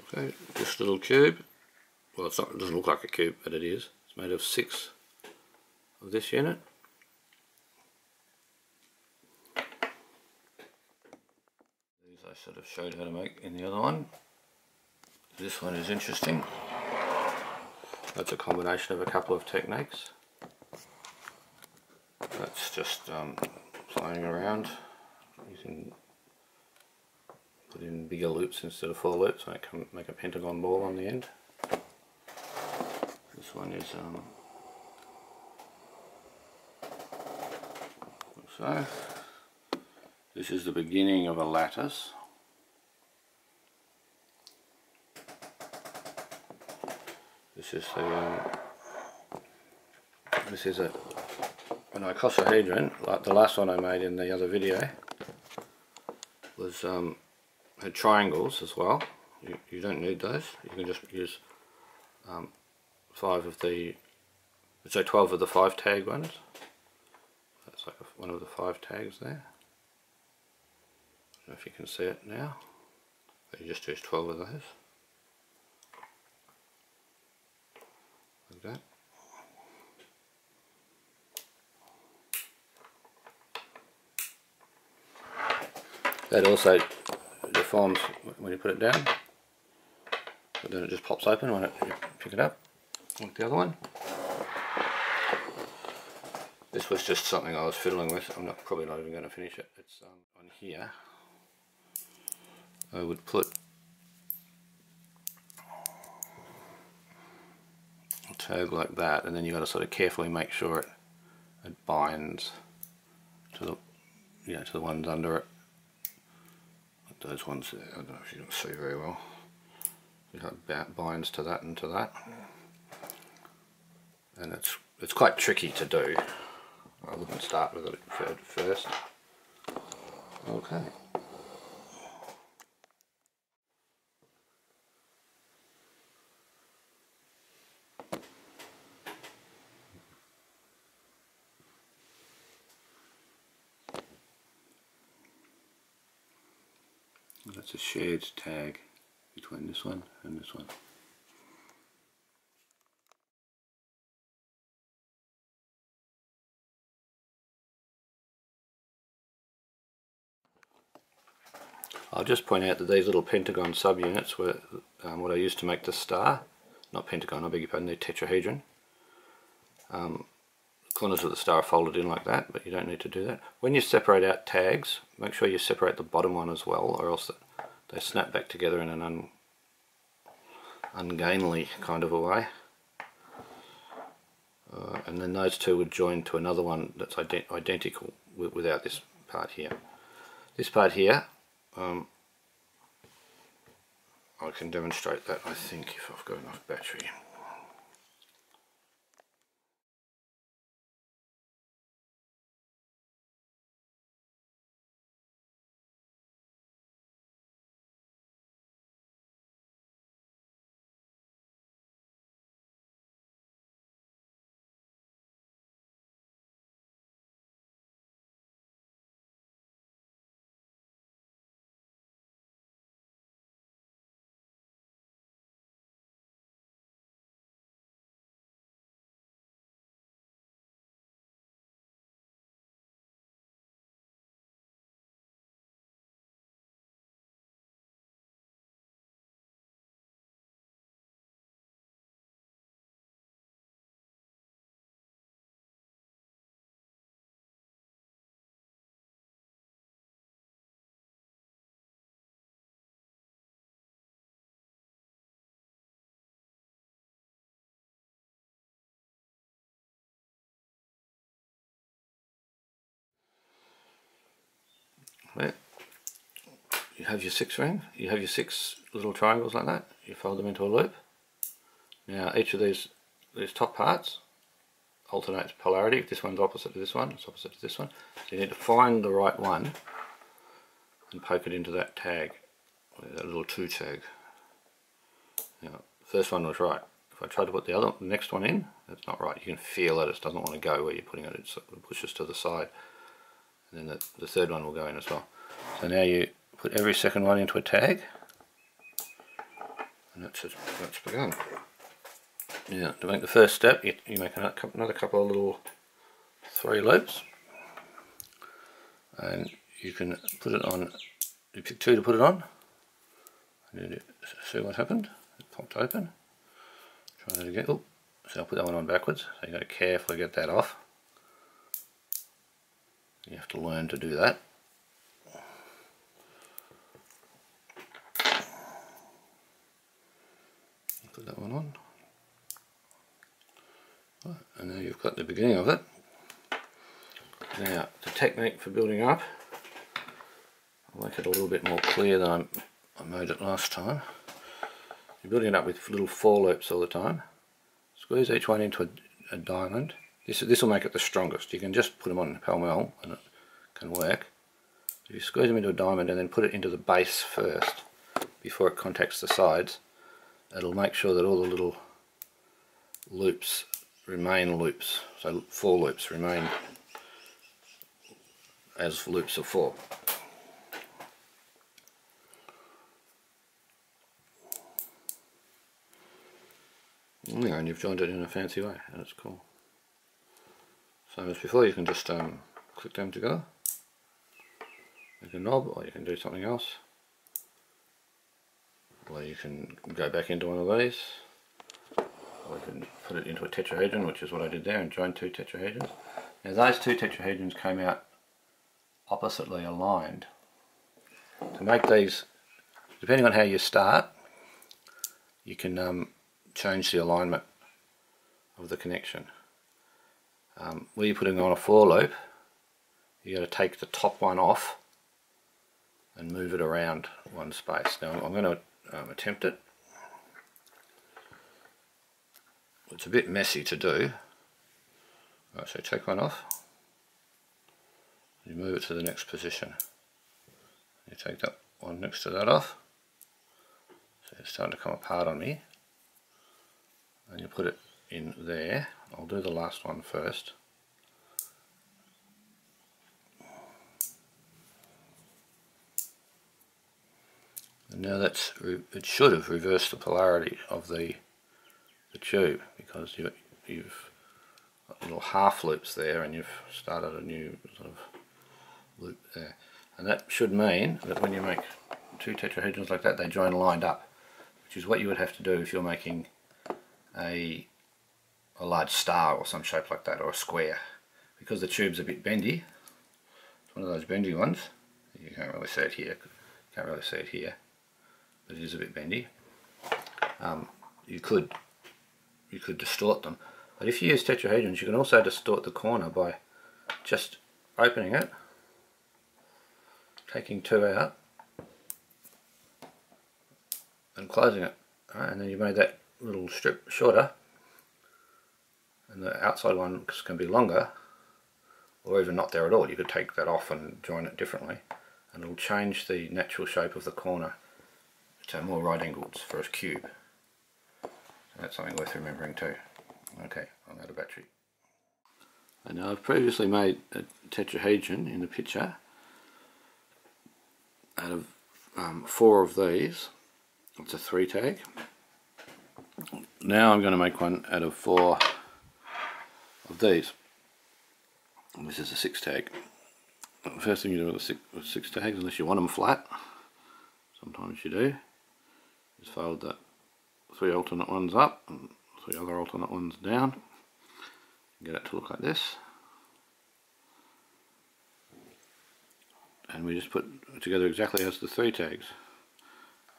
Okay, this little cube, well it doesn't look like a cube, but it is. It's made of 6 of this unit. These I sort of showed how to make in the other one. This one is interesting. That's a combination of a couple of techniques. That's just playing around. You can put in bigger loops instead of 4 loops, and it can make a pentagon ball on the end. This one is so. This is the beginning of a lattice. This is an icosahedron, like the last one I made in the other video. Was had triangles as well. You don't need those. You can just use 5 of the, so 12 of the 5 tag ones. That's like one of the 5 tags there. I don't know if you can see it now, but you just use 12 of those. Like that. That also deforms when you put it down, but then it just pops open when you pick it up, like the other one. This was just something I was fiddling with. I'm probably not even going to finish it. It's on here. I would put a tag like that, and then you've got to sort of carefully make sure it binds to the to the ones under it. Like those ones there. I don't know if you can see very well. It binds to that and to that, and it's quite tricky to do. I wouldn't start with it first. Okay. That's a shared tag between this one and this one. I'll just point out that these little pentagon subunits were what I used to make the star. Not pentagon, I beg your pardon, they're tetrahedron. Corners of the star are folded in like that, but you don't need to do that. When you separate out tags, make sure you separate the bottom one as well, or else they snap back together in an ungainly kind of a way. And then those two would join to another one that's identical without this part here. This part here, I can demonstrate that, I think, if I've got enough battery. Right. You have your 6 ring, you have your 6 little triangles like that, you fold them into a loop. Now each of these top parts alternates polarity. If this one's opposite to this one, it's opposite to this one. So you need to find the right one and poke it into that tag, that little 2 tag. Now, the first one was right. If I try to put the next one in, that's not right. You can feel that it doesn't want to go where you're putting it, it pushes to the side. And then the third one will go in as well. So now you put every second one into a tag, And that's begun. Now, to make the first step, you make another couple of little 3 loops, and you can put it on. You pick 2 to put it on. And you see what happened? It popped open. Try that again. Oh, so I'll put that one on backwards. So you got to carefully get that off. You have to learn to do that. Put that one on. Right, and now you've got the beginning of it. Now, the technique for building up, I'll make it a little bit more clear than I made it last time. You're building it up with little 4 loops all the time. Squeeze each one into a diamond. This will make it the strongest. You can just put them on pell-mell and it can work. If you squeeze them into a diamond and then put it into the base first before it contacts the sides, it'll make sure that all the little loops remain loops. So 4 loops remain as loops of 4. Yeah, and you've joined it in a fancy way, and it's cool. Same as before, you can just click them together, make a knob, or you can do something else. Or you can go back into one of these, or you can put it into a tetrahedron, which is what I did there, and join 2 tetrahedrons. Now those 2 tetrahedrons came out oppositely aligned. To make these, depending on how you start, you can change the alignment of the connection. Where you're putting on a 4 loop, you got to take the top one off and move it around one space. Now I'm going to attempt it. It's a bit messy to do. Right, so take one off, you move it to the next position. You take that one next to that off, so it's starting to come apart on me, and you put it in there. I'll do the last one first. And now it should have reversed the polarity of the tube, because you've got little half loops there and you've started a new sort of loop there. And that should mean that when you make 2 tetrahedrons like that, they join lined up, which is what you would have to do if you're making a large star or some shape like that, or a square. Because the tube's a bit bendy, it's one of those bendy ones. You can't really see it here, but it is a bit bendy. You could distort them, but if you use tetrahedrons, you can also distort the corner by just opening it, taking 2 out, and closing it. Right, and then you made that little strip shorter, and the outside one can be longer, or even not there at all. You could take that off and join it differently, and it'll change the natural shape of the corner to more right angles for a cube. So that's something worth remembering too. Okay, I'm out of battery. And now I've previously made a tetrahedron in the picture out of 4 of these. It's a 3 tag. Now I'm going to make one out of 4 of these. And this is a 6 tag. The first thing you do with 6 tags, unless you want them flat, sometimes you do, is fold the 3 alternate ones up and 3 other alternate ones down. Get it to look like this. And we just put it together exactly as the 3 tags.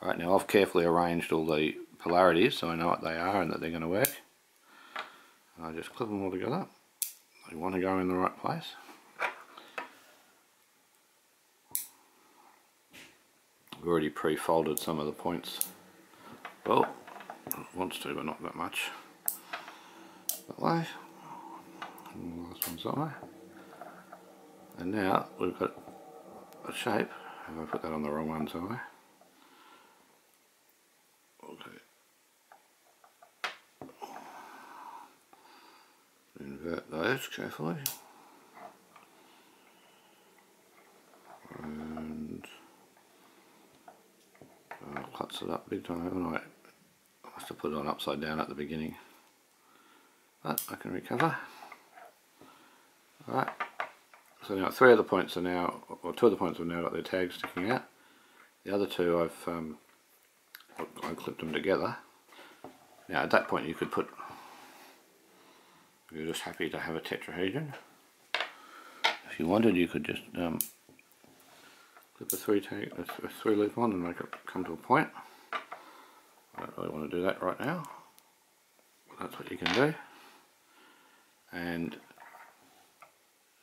Right, now I've carefully arranged all the polarities so I know what they are and that they're going to work. And I just clip them all together. They want to go in the right place. I've already pre-folded some of the points. Well, it wants to, but not that much. That way. And the last one's that way. And now we've got a shape. Have I put that on the wrong one somewhere? Okay. Invert those carefully. And clutch it up big time, haven't I? must have put it on upside down at the beginning, but I can recover. Alright, so now 3 of the points are now, or 2 of the points have now got their tags sticking out. The other 2 I clipped them together. Now at that point you could put, if you're just happy to have a tetrahedron, if you wanted you could just clip a 3 loop on and make it come to a point. I don't really want to do that right now, but that's what you can do. And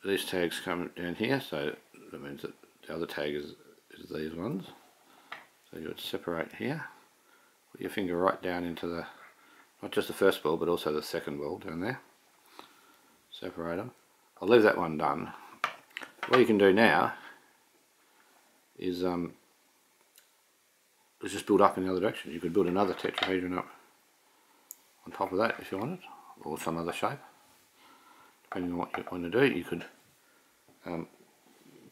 these tags come down here, so that means that the other tag is these ones. So you would separate here, put your finger right down into the, not just the first ball but also the second ball down there. Separate them. I'll leave that one done. What you can do now is just build up in the other direction. You could build another tetrahedron up on top of that if you wanted, or some other shape. Depending on what you want to do, you could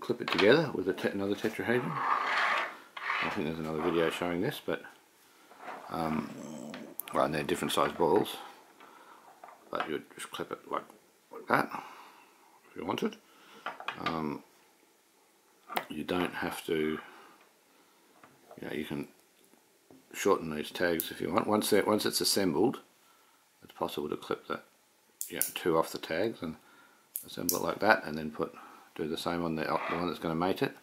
clip it together with another tetrahedron. I think there's another video showing this, but well, and they're different size balls, but you would just clip it like that if you wanted. You don't have to, you can shorten these tags if you want. Once it's assembled, it's possible to clip the 2 off the tags and assemble it like that, and then do the same on the one that's going to mate it,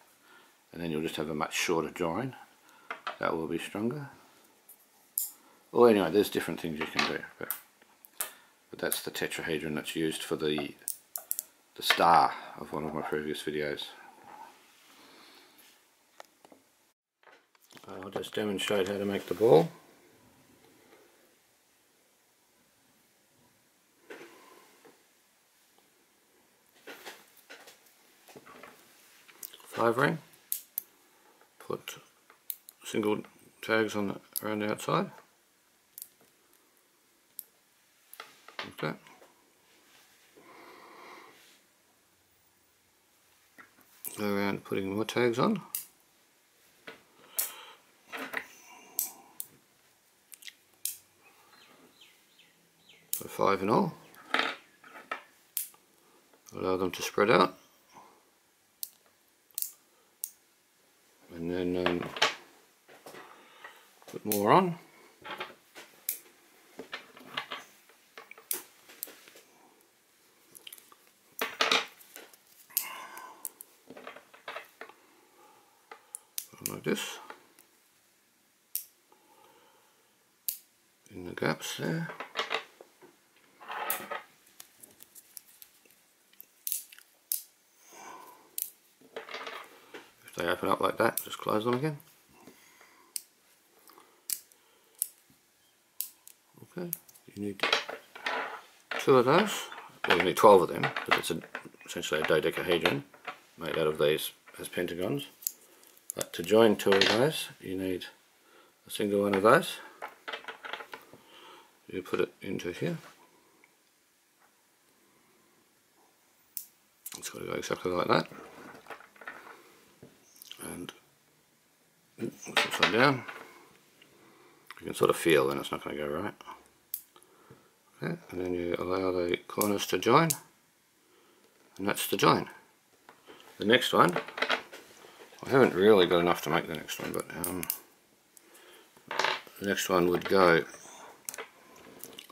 and then you'll just have a much shorter join. That will be stronger. Well, anyway, there's different things you can do, but that's the tetrahedron that's used for the star of one of my previous videos. I'll just demonstrate how to make the ball. Five ring. Put single tags on around the outside. Like that. Go around putting more tags on. So 5 in all. Allow them to spread out. And then put more on. Like this. In the gaps there. If they open up like that, just close them again. Okay, you need 2 of those. Well, you need 12 of them because it's essentially a dodecahedron made out of these as pentagons. But to join 2 of those, you need a single one of those. You put it into here. It's got to go exactly like that. And it's upside down. You can sort of feel then it's not going to go right. Okay, and then you allow the corners to join, and that's the join. The next one, I haven't really got enough to make the next one, but the next one would go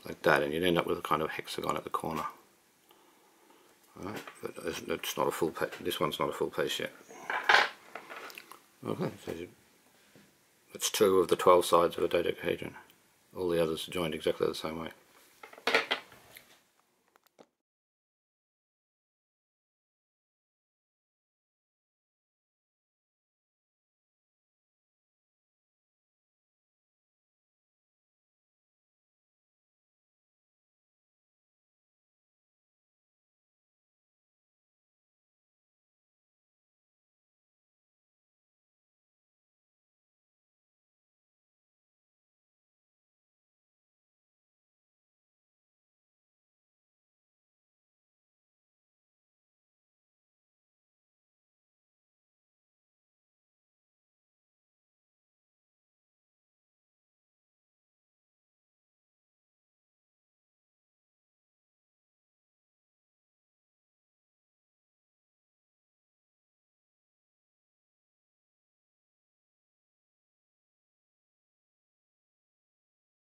like that, and you'd end up with a kind of hexagon at the corner. Alright, but it's not a full piece. This one's not a full piece yet. Okay, so that's 2 of the 12 sides of a dodecahedron. All the others are joined exactly the same way.